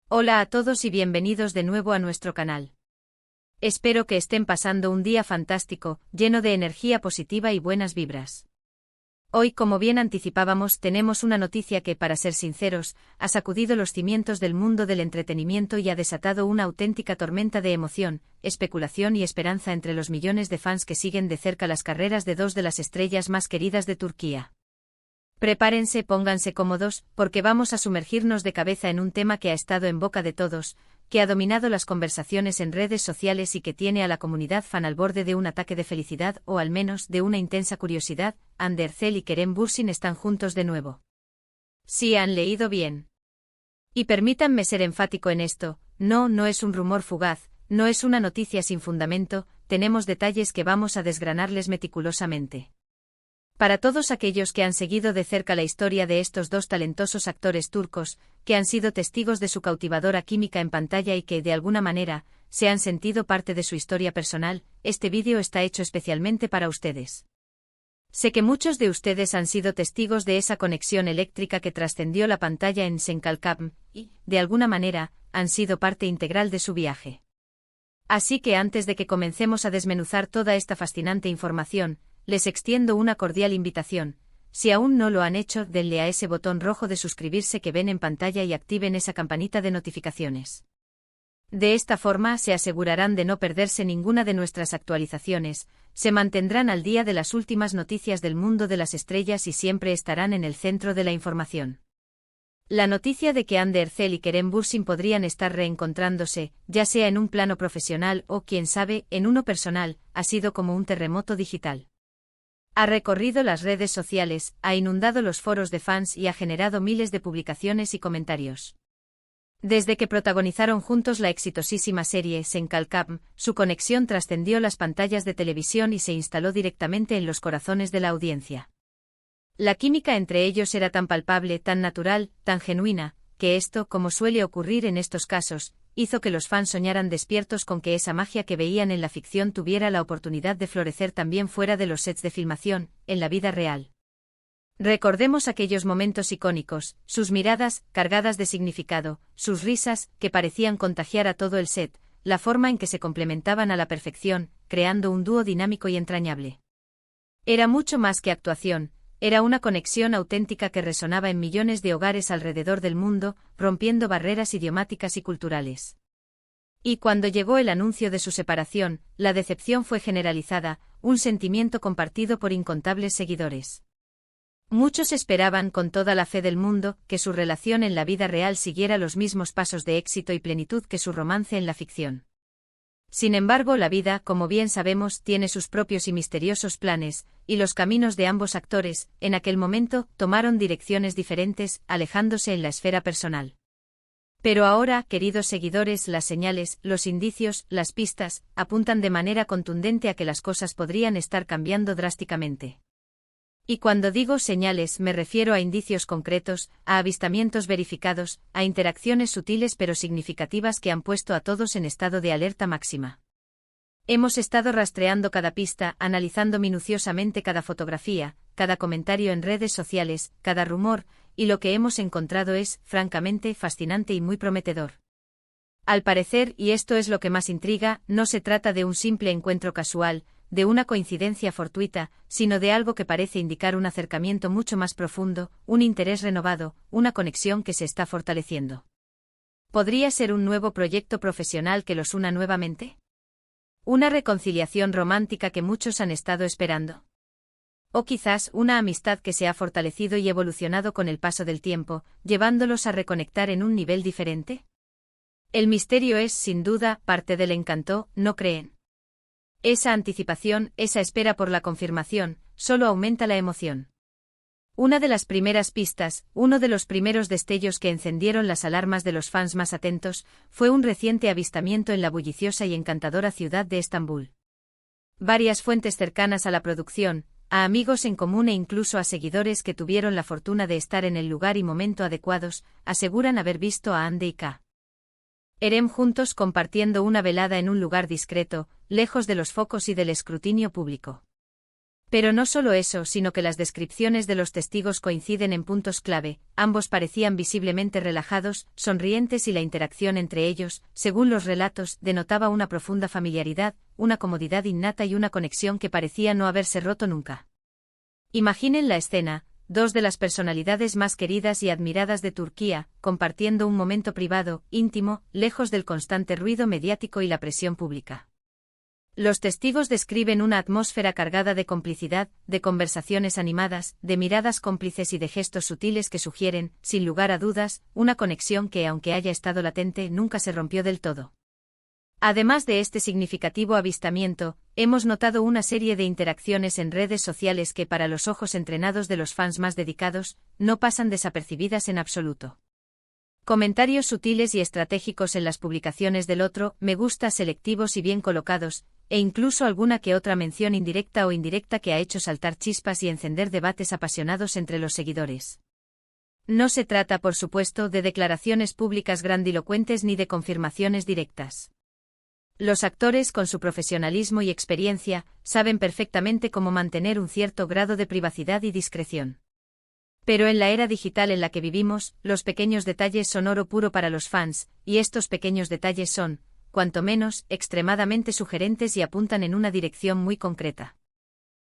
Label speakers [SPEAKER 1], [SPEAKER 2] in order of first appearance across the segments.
[SPEAKER 1] Hola a todos y bienvenidos de nuevo a nuestro canal. Espero que estén pasando un día fantástico, lleno de energía positiva y buenas vibras. Hoy, como bien anticipábamos, tenemos una noticia que, para ser sinceros, ha sacudido los cimientos del mundo del entretenimiento y ha desatado una auténtica tormenta de emoción, especulación y esperanza entre los millones de fans que siguen de cerca las carreras de dos de las estrellas más queridas de Turquía. Prepárense, pónganse cómodos, porque vamos a sumergirnos de cabeza en un tema que ha estado en boca de todos, que ha dominado las conversaciones en redes sociales y que tiene a la comunidad fan al borde de un ataque de felicidad o al menos de una intensa curiosidad. Hande Erçel y Kerem Bürsin están juntos de nuevo. Sí, han leído bien. Y permítanme ser enfático en esto, no es un rumor fugaz, no es una noticia sin fundamento, tenemos detalles que vamos a desgranarles meticulosamente. Para todos aquellos que han seguido de cerca la historia de estos dos talentosos actores turcos, que han sido testigos de su cautivadora química en pantalla y que, de alguna manera, se han sentido parte de su historia personal, este vídeo está hecho especialmente para ustedes. Sé que muchos de ustedes han sido testigos de esa conexión eléctrica que trascendió la pantalla en Senkalkam, y, de alguna manera, han sido parte integral de su viaje. Así que antes de que comencemos a desmenuzar toda esta fascinante información, les extiendo una cordial invitación. Si aún no lo han hecho, denle a ese botón rojo de suscribirse que ven en pantalla y activen esa campanita de notificaciones. De esta forma se asegurarán de no perderse ninguna de nuestras actualizaciones, se mantendrán al día de las últimas noticias del mundo de las estrellas y siempre estarán en el centro de la información. La noticia de que Hande Erçel y Kerem Bürsin podrían estar reencontrándose, ya sea en un plano profesional o, quién sabe, en uno personal, ha sido como un terremoto digital. Ha recorrido las redes sociales, ha inundado los foros de fans y ha generado miles de publicaciones y comentarios. Desde que protagonizaron juntos la exitosísima serie Senkalkam, su conexión trascendió las pantallas de televisión y se instaló directamente en los corazones de la audiencia. La química entre ellos era tan palpable, tan natural, tan genuina, que esto, como suele ocurrir en estos casos, hizo que los fans soñaran despiertos con que esa magia que veían en la ficción tuviera la oportunidad de florecer también fuera de los sets de filmación, en la vida real. Recordemos aquellos momentos icónicos, sus miradas, cargadas de significado, sus risas, que parecían contagiar a todo el set, la forma en que se complementaban a la perfección, creando un dúo dinámico y entrañable. Era mucho más que actuación, era una conexión auténtica que resonaba en millones de hogares alrededor del mundo, rompiendo barreras idiomáticas y culturales. Y cuando llegó el anuncio de su separación, la decepción fue generalizada, un sentimiento compartido por incontables seguidores. Muchos esperaban con toda la fe del mundo que su relación en la vida real siguiera los mismos pasos de éxito y plenitud que su romance en la ficción. Sin embargo, la vida, como bien sabemos, tiene sus propios y misteriosos planes, y los caminos de ambos actores, en aquel momento, tomaron direcciones diferentes, alejándose en la esfera personal. Pero ahora, queridos seguidores, las señales, los indicios, las pistas, apuntan de manera contundente a que las cosas podrían estar cambiando drásticamente. Y cuando digo señales me refiero a indicios concretos, a avistamientos verificados, a interacciones sutiles pero significativas que han puesto a todos en estado de alerta máxima. Hemos estado rastreando cada pista, analizando minuciosamente cada fotografía, cada comentario en redes sociales, cada rumor, y lo que hemos encontrado es, francamente, fascinante y muy prometedor. Al parecer, y esto es lo que más intriga, no se trata de un simple encuentro casual, de una coincidencia fortuita, sino de algo que parece indicar un acercamiento mucho más profundo, un interés renovado, una conexión que se está fortaleciendo. ¿Podría ser un nuevo proyecto profesional que los una nuevamente? ¿Una reconciliación romántica que muchos han estado esperando? ¿O quizás una amistad que se ha fortalecido y evolucionado con el paso del tiempo, llevándolos a reconectar en un nivel diferente? El misterio es, sin duda, parte del encanto, ¿no creen? Esa anticipación, esa espera por la confirmación, solo aumenta la emoción. Una de las primeras pistas, uno de los primeros destellos que encendieron las alarmas de los fans más atentos, fue un reciente avistamiento en la bulliciosa y encantadora ciudad de Estambul. Varias fuentes cercanas a la producción, a amigos en común e incluso a seguidores que tuvieron la fortuna de estar en el lugar y momento adecuados, aseguran haber visto a Hande y Kerem juntos compartiendo una velada en un lugar discreto, lejos de los focos y del escrutinio público. Pero no solo eso, sino que las descripciones de los testigos coinciden en puntos clave, ambos parecían visiblemente relajados, sonrientes y la interacción entre ellos, según los relatos, denotaba una profunda familiaridad, una comodidad innata y una conexión que parecía no haberse roto nunca. Imaginen la escena, dos de las personalidades más queridas y admiradas de Turquía, compartiendo un momento privado, íntimo, lejos del constante ruido mediático y la presión pública. Los testigos describen una atmósfera cargada de complicidad, de conversaciones animadas, de miradas cómplices y de gestos sutiles que sugieren, sin lugar a dudas, una conexión que, aunque haya estado latente, nunca se rompió del todo. Además de este significativo avistamiento, hemos notado una serie de interacciones en redes sociales que, para los ojos entrenados de los fans más dedicados, no pasan desapercibidas en absoluto. Comentarios sutiles y estratégicos en las publicaciones del otro, me gusta selectivos y bien colocados, e incluso alguna que otra mención indirecta o indirecta que ha hecho saltar chispas y encender debates apasionados entre los seguidores. No se trata, por supuesto, de declaraciones públicas grandilocuentes ni de confirmaciones directas. Los actores, con su profesionalismo y experiencia, saben perfectamente cómo mantener un cierto grado de privacidad y discreción. Pero en la era digital en la que vivimos, los pequeños detalles son oro puro para los fans, y estos pequeños detalles son, cuanto menos, extremadamente sugerentes y apuntan en una dirección muy concreta.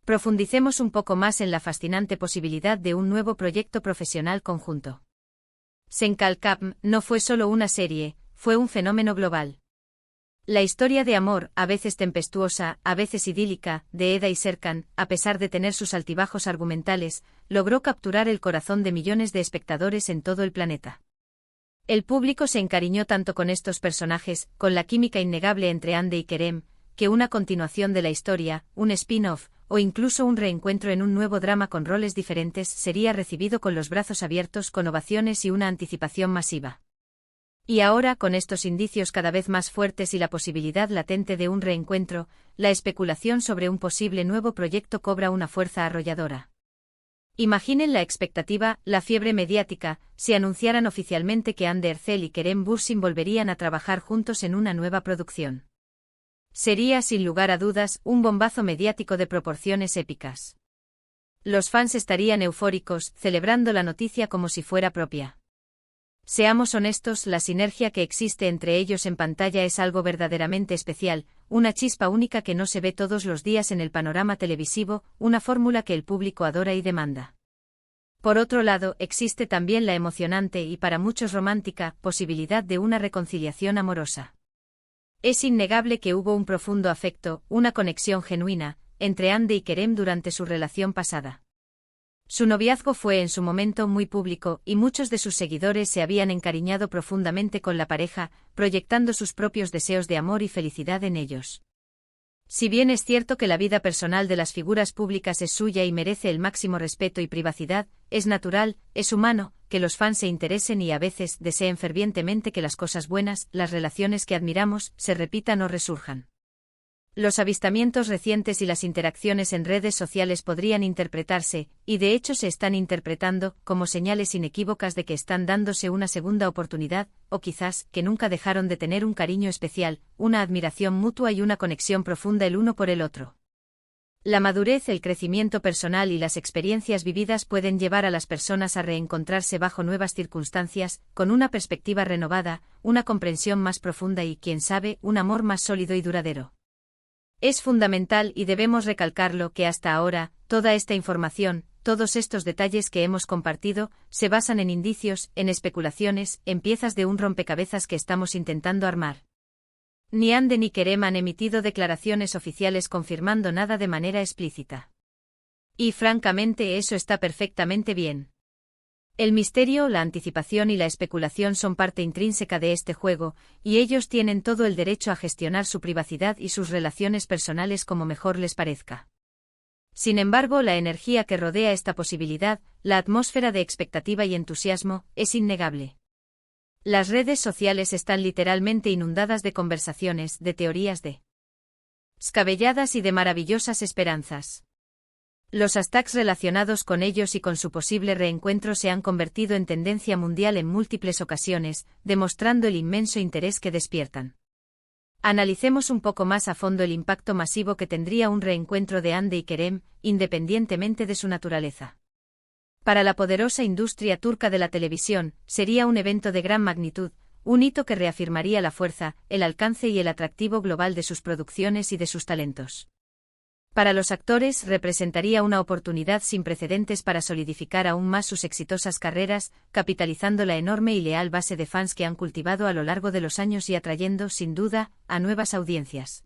[SPEAKER 1] Profundicemos un poco más en la fascinante posibilidad de un nuevo proyecto profesional conjunto. Senkalkam no fue solo una serie, fue un fenómeno global. La historia de amor, a veces tempestuosa, a veces idílica, de Eda y Serkan, a pesar de tener sus altibajos argumentales, logró capturar el corazón de millones de espectadores en todo el planeta. El público se encariñó tanto con estos personajes, con la química innegable entre Hande y Kerem, que una continuación de la historia, un spin-off, o incluso un reencuentro en un nuevo drama con roles diferentes sería recibido con los brazos abiertos, con ovaciones y una anticipación masiva. Y ahora, con estos indicios cada vez más fuertes y la posibilidad latente de un reencuentro, la especulación sobre un posible nuevo proyecto cobra una fuerza arrolladora. Imaginen la expectativa, la fiebre mediática, si anunciaran oficialmente que Hande Erçel y Kerem Bürsin volverían a trabajar juntos en una nueva producción. Sería, sin lugar a dudas, un bombazo mediático de proporciones épicas. Los fans estarían eufóricos, celebrando la noticia como si fuera propia. Seamos honestos, la sinergia que existe entre ellos en pantalla es algo verdaderamente especial, una chispa única que no se ve todos los días en el panorama televisivo, una fórmula que el público adora y demanda. Por otro lado, existe también la emocionante y para muchos romántica posibilidad de una reconciliación amorosa. Es innegable que hubo un profundo afecto, una conexión genuina, entre Hande y Kerem durante su relación pasada. Su noviazgo fue en su momento muy público y muchos de sus seguidores se habían encariñado profundamente con la pareja, proyectando sus propios deseos de amor y felicidad en ellos. Si bien es cierto que la vida personal de las figuras públicas es suya y merece el máximo respeto y privacidad, es natural, es humano, que los fans se interesen y a veces deseen fervientemente que las cosas buenas, las relaciones que admiramos, se repitan o resurjan. Los avistamientos recientes y las interacciones en redes sociales podrían interpretarse, y de hecho se están interpretando, como señales inequívocas de que están dándose una segunda oportunidad, o quizás, que nunca dejaron de tener un cariño especial, una admiración mutua y una conexión profunda el uno por el otro. La madurez, el crecimiento personal y las experiencias vividas pueden llevar a las personas a reencontrarse bajo nuevas circunstancias, con una perspectiva renovada, una comprensión más profunda y, quién sabe, un amor más sólido y duradero. Es fundamental y debemos recalcarlo que hasta ahora, toda esta información, todos estos detalles que hemos compartido, se basan en indicios, en especulaciones, en piezas de un rompecabezas que estamos intentando armar. Ni Hande ni Kerem han emitido declaraciones oficiales confirmando nada de manera explícita. Y francamente eso está perfectamente bien. El misterio, la anticipación y la especulación son parte intrínseca de este juego, y ellos tienen todo el derecho a gestionar su privacidad y sus relaciones personales como mejor les parezca. Sin embargo, la energía que rodea esta posibilidad, la atmósfera de expectativa y entusiasmo, es innegable. Las redes sociales están literalmente inundadas de conversaciones, de teorías descabelladas y de maravillosas esperanzas. Los hashtags relacionados con ellos y con su posible reencuentro se han convertido en tendencia mundial en múltiples ocasiones, demostrando el inmenso interés que despiertan. Analicemos un poco más a fondo el impacto masivo que tendría un reencuentro de Hande y Kerem, independientemente de su naturaleza. Para la poderosa industria turca de la televisión, sería un evento de gran magnitud, un hito que reafirmaría la fuerza, el alcance y el atractivo global de sus producciones y de sus talentos. Para los actores representaría una oportunidad sin precedentes para solidificar aún más sus exitosas carreras, capitalizando la enorme y leal base de fans que han cultivado a lo largo de los años y atrayendo, sin duda, a nuevas audiencias.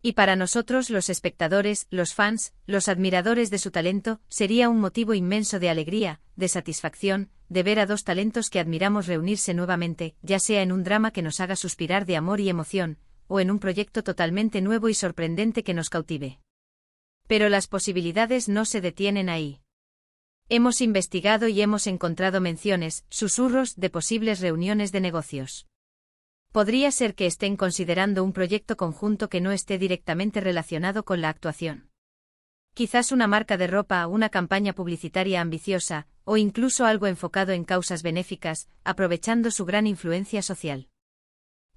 [SPEAKER 1] Y para nosotros los espectadores, los fans, los admiradores de su talento, sería un motivo inmenso de alegría, de satisfacción, de ver a dos talentos que admiramos reunirse nuevamente, ya sea en un drama que nos haga suspirar de amor y emoción, o en un proyecto totalmente nuevo y sorprendente que nos cautive. Pero las posibilidades no se detienen ahí. Hemos investigado y hemos encontrado menciones, susurros, de posibles reuniones de negocios. Podría ser que estén considerando un proyecto conjunto que no esté directamente relacionado con la actuación. Quizás una marca de ropa, una campaña publicitaria ambiciosa, o incluso algo enfocado en causas benéficas, aprovechando su gran influencia social.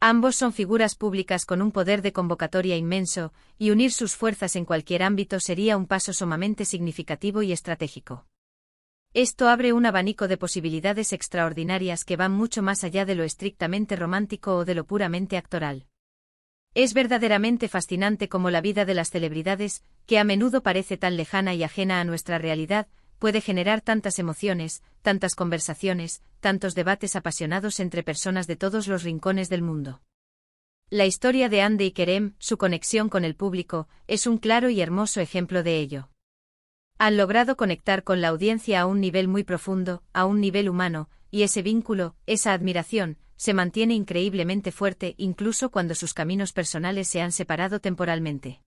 [SPEAKER 1] Ambos son figuras públicas con un poder de convocatoria inmenso, y unir sus fuerzas en cualquier ámbito sería un paso sumamente significativo y estratégico. Esto abre un abanico de posibilidades extraordinarias que van mucho más allá de lo estrictamente romántico o de lo puramente actoral. Es verdaderamente fascinante cómo la vida de las celebridades, que a menudo parece tan lejana y ajena a nuestra realidad, puede generar tantas emociones, tantas conversaciones, tantos debates apasionados entre personas de todos los rincones del mundo. La historia de Hande y Kerem, su conexión con el público, es un claro y hermoso ejemplo de ello. Han logrado conectar con la audiencia a un nivel muy profundo, a un nivel humano, y ese vínculo, esa admiración, se mantiene increíblemente fuerte incluso cuando sus caminos personales se han separado temporalmente.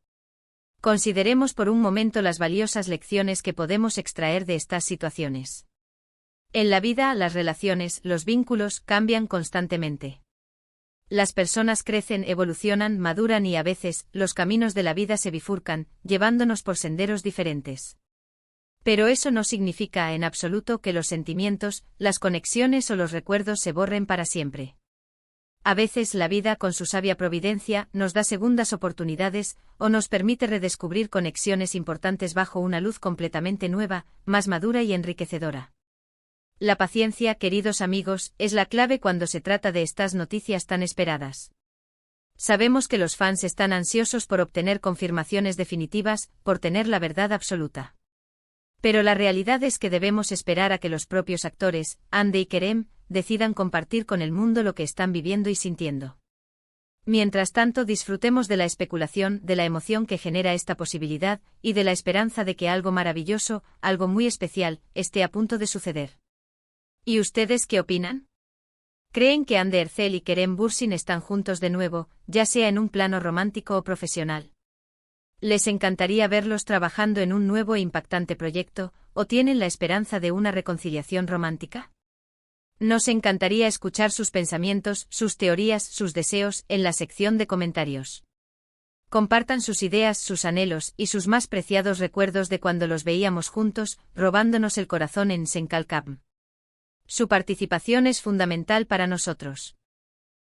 [SPEAKER 1] Consideremos por un momento las valiosas lecciones que podemos extraer de estas situaciones. En la vida, las relaciones, los vínculos, cambian constantemente. Las personas crecen, evolucionan, maduran y a veces, los caminos de la vida se bifurcan, llevándonos por senderos diferentes. Pero eso no significa en absoluto que los sentimientos, las conexiones o los recuerdos se borren para siempre. A veces la vida, con su sabia providencia, nos da segundas oportunidades, o nos permite redescubrir conexiones importantes bajo una luz completamente nueva, más madura y enriquecedora. La paciencia, queridos amigos, es la clave cuando se trata de estas noticias tan esperadas. Sabemos que los fans están ansiosos por obtener confirmaciones definitivas, por tener la verdad absoluta. Pero la realidad es que debemos esperar a que los propios actores, Hande y Kerem, decidan compartir con el mundo lo que están viviendo y sintiendo. Mientras tanto, disfrutemos de la especulación, de la emoción que genera esta posibilidad, y de la esperanza de que algo maravilloso, algo muy especial, esté a punto de suceder. ¿Y ustedes qué opinan? ¿Creen que Hande Erçel y Kerem Bürsin están juntos de nuevo, ya sea en un plano romántico o profesional? ¿Les encantaría verlos trabajando en un nuevo e impactante proyecto, o tienen la esperanza de una reconciliación romántica? Nos encantaría escuchar sus pensamientos, sus teorías, sus deseos, en la sección de comentarios. Compartan sus ideas, sus anhelos y sus más preciados recuerdos de cuando los veíamos juntos, robándonos el corazón en Senkalkam. Su participación es fundamental para nosotros.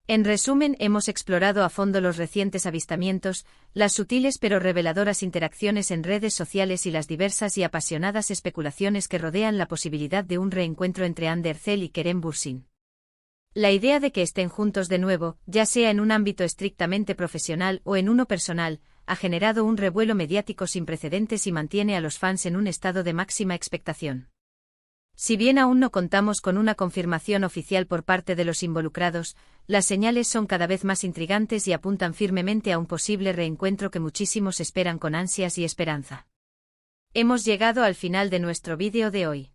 [SPEAKER 1] En resumen, hemos explorado a fondo los recientes avistamientos, las sutiles pero reveladoras interacciones en redes sociales y las diversas y apasionadas especulaciones que rodean la posibilidad de un reencuentro entre Hande Erçel y Kerem Bürsin. La idea de que estén juntos de nuevo, ya sea en un ámbito estrictamente profesional o en uno personal, ha generado un revuelo mediático sin precedentes y mantiene a los fans en un estado de máxima expectación. Si bien aún no contamos con una confirmación oficial por parte de los involucrados, las señales son cada vez más intrigantes y apuntan firmemente a un posible reencuentro que muchísimos esperan con ansias y esperanza. Hemos llegado al final de nuestro vídeo de hoy.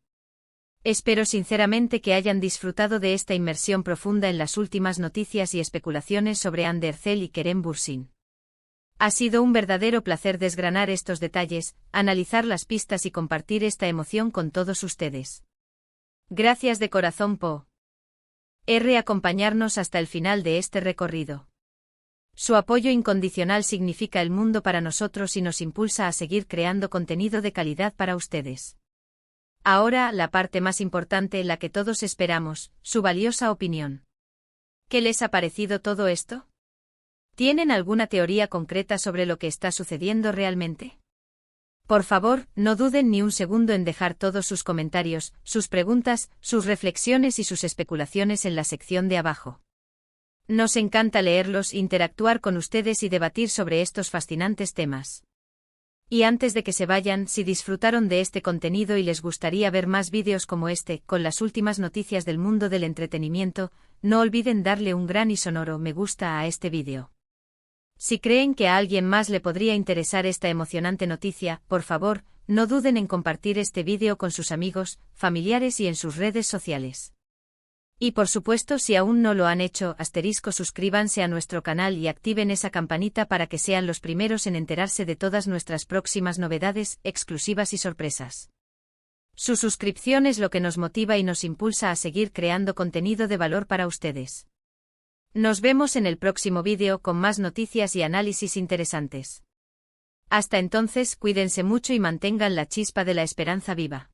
[SPEAKER 1] Espero sinceramente que hayan disfrutado de esta inmersión profunda en las últimas noticias y especulaciones sobre Hande Erçel y Kerem Bürsin. Ha sido un verdadero placer desgranar estos detalles, analizar las pistas y compartir esta emoción con todos ustedes. Gracias de corazón por acompañarnos hasta el final de este recorrido. Su apoyo incondicional significa el mundo para nosotros y nos impulsa a seguir creando contenido de calidad para ustedes. Ahora, la parte más importante, la que todos esperamos, su valiosa opinión. ¿Qué les ha parecido todo esto? ¿Tienen alguna teoría concreta sobre lo que está sucediendo realmente? Por favor, no duden ni un segundo en dejar todos sus comentarios, sus preguntas, sus reflexiones y sus especulaciones en la sección de abajo. Nos encanta leerlos, interactuar con ustedes y debatir sobre estos fascinantes temas. Y antes de que se vayan, si disfrutaron de este contenido y les gustaría ver más vídeos como este, con las últimas noticias del mundo del entretenimiento, no olviden darle un gran y sonoro me gusta a este vídeo. Si creen que a alguien más le podría interesar esta emocionante noticia, por favor, no duden en compartir este vídeo con sus amigos, familiares y en sus redes sociales. Y por supuesto, si aún no lo han hecho, suscríbanse a nuestro canal y activen esa campanita para que sean los primeros en enterarse de todas nuestras próximas novedades, exclusivas y sorpresas. Su suscripción es lo que nos motiva y nos impulsa a seguir creando contenido de valor para ustedes. Nos vemos en el próximo vídeo con más noticias y análisis interesantes. Hasta entonces, cuídense mucho y mantengan la chispa de la esperanza viva.